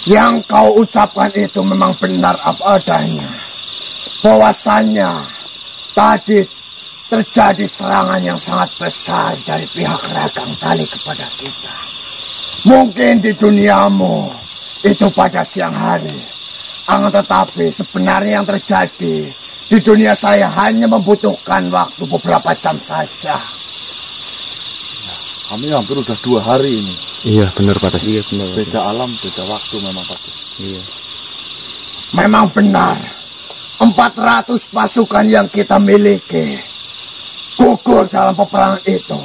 Yang kau ucapkan itu memang benar apa adanya. Bahwasannya tadi terjadi serangan yang sangat besar dari pihak Ragang Tali kepada kita. Mungkin di duniamu itu pada siang hari. Akan tetapi sebenarnya yang terjadi di dunia saya hanya membutuhkan waktu beberapa jam saja. Kami hampir udah 2 hari ini. Iya benar Pak. Iya benar. Beda alam, beda waktu memang Pak. Iya. Memang benar. 400 pasukan yang kita miliki gugur dalam peperangan itu.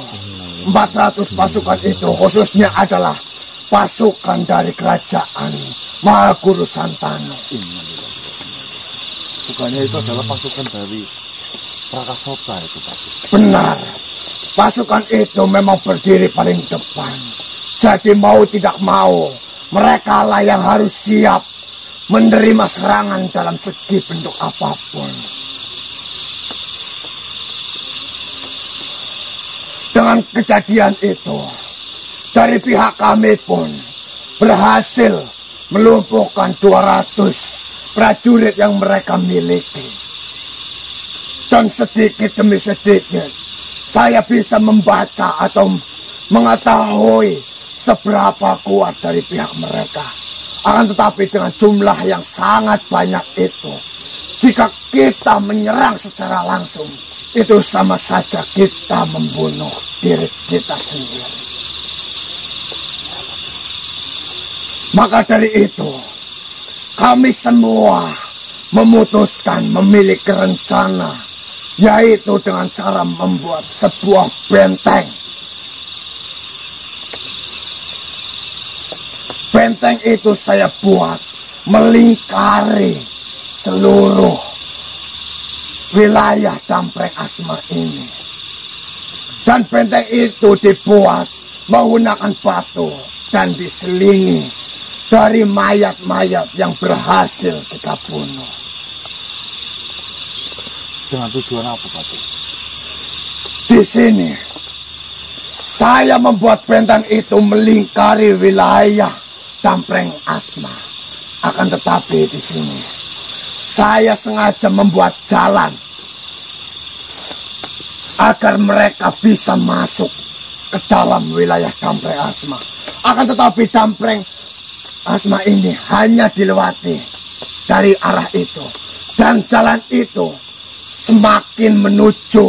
400 pasukan itu khususnya adalah pasukan dari kerajaan Mahaguru Santano. Bukannya itu adalah pasukan dari Prakasota itu Pak? Benar. Pasukan itu memang berdiri paling depan. Jadi mau tidak mau, mereka lah yang harus siap menerima serangan dalam segi bentuk apapun. Dengan kejadian itu, dari pihak kami pun berhasil melumpuhkan 200 prajurit yang mereka miliki. Dan sedikit demi sedikit, saya bisa membaca atau mengetahui seberapa kuat dari pihak mereka. Akan tetapi dengan jumlah yang sangat banyak itu, jika kita menyerang secara langsung, itu sama saja kita membunuh diri kita sendiri. Maka dari itu, kami semua memutuskan memiliki rencana, yaitu dengan cara membuat sebuah benteng. Benteng itu saya buat melingkari seluruh wilayah Dampreng Asma ini. Dan benteng itu dibuat menggunakan batu dan diselingi dari mayat-mayat yang berhasil kita bunuh. Dengan tujuan apa Pak? Di sini saya membuat benteng itu melingkari wilayah Dampreng Asma. Akan tetapi di sini saya sengaja membuat jalan agar mereka bisa masuk ke dalam wilayah Dampreng Asma. Akan tetapi Dampreng Asma ini hanya dilewati dari arah itu. Dan jalan itu semakin menuju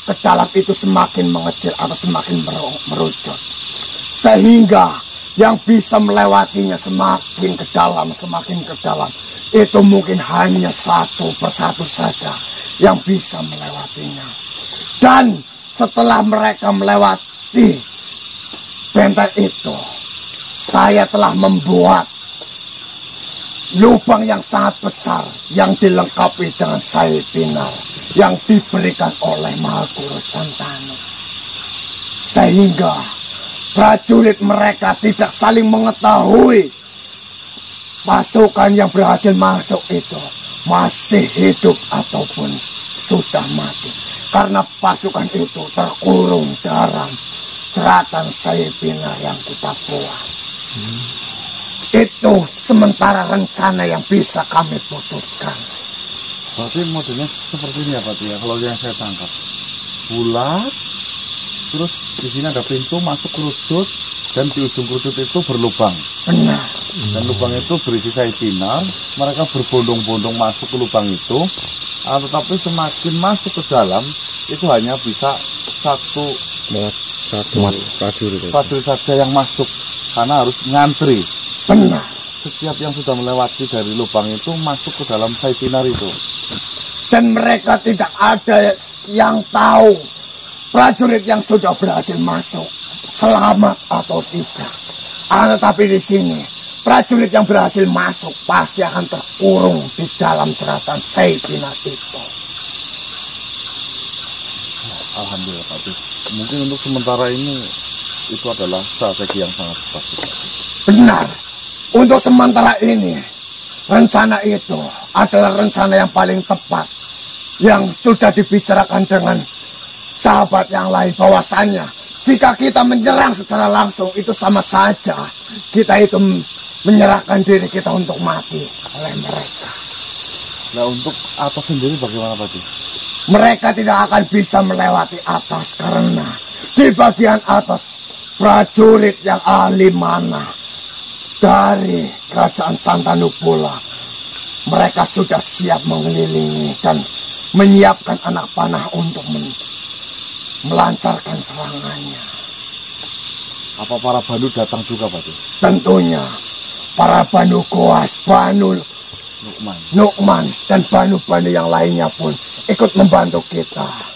ke dalam itu semakin mengecil atau semakin merucut. Sehingga yang bisa melewatinya semakin ke dalam, semakin ke dalam. Itu mungkin hanya satu persatu saja yang bisa melewatinya. Dan setelah mereka melewati benteng itu, saya telah membuat lubang yang sangat besar yang dilengkapi dengan sayap pinar yang diberikan oleh Mahaguru Santano. Sehingga prajurit mereka tidak saling mengetahui pasukan yang berhasil masuk itu masih hidup ataupun sudah mati. Karena pasukan itu terkurung dalam jeratan sayap pinar yang kita buat. Itu sementara rencana yang bisa kami putuskan. Berarti modelnya seperti ini ya Pak ya, kalau yang saya tangkap. Bulat, terus di sini ada pintu masuk kerucut, dan di ujung kerucut itu berlubang. Benar. Dan lubang itu berisi sayap pinar, mereka berbondong-bondong masuk ke lubang itu, tetapi semakin masuk ke dalam, itu hanya bisa satu prajurit saja yang masuk, karena harus ngantri. Benar. Setiap yang sudah melewati dari lubang itu masuk ke dalam sayap pinar itu. Dan mereka tidak ada yang tahu prajurit yang sudah berhasil masuk selamat atau tidak. Tetapi di sini prajurit yang berhasil masuk pasti akan terkurung di dalam jeratan sayap pinar itu. Alhamdulillah Pak. Mungkin untuk sementara ini itu adalah strategi yang sangat tepat. Benar. Untuk sementara ini, rencana itu adalah rencana yang paling tepat. Yang sudah dibicarakan dengan sahabat yang lain bahwasannya jika kita menyerang secara langsung itu sama saja kita itu menyerahkan diri kita untuk mati oleh mereka. Nah untuk atas sendiri bagaimana Pati? Mereka tidak akan bisa melewati atas karena di bagian atas prajurit yang ahli mana dari kerajaan Santanupula. Mereka sudah siap mengelilingi dan menyiapkan anak panah untuk melancarkan serangannya. Apa para Banu datang juga Pati? Tentunya para Banu Goas, Banu Nukman dan Banu-Banu yang lainnya pun ikut membantu kita.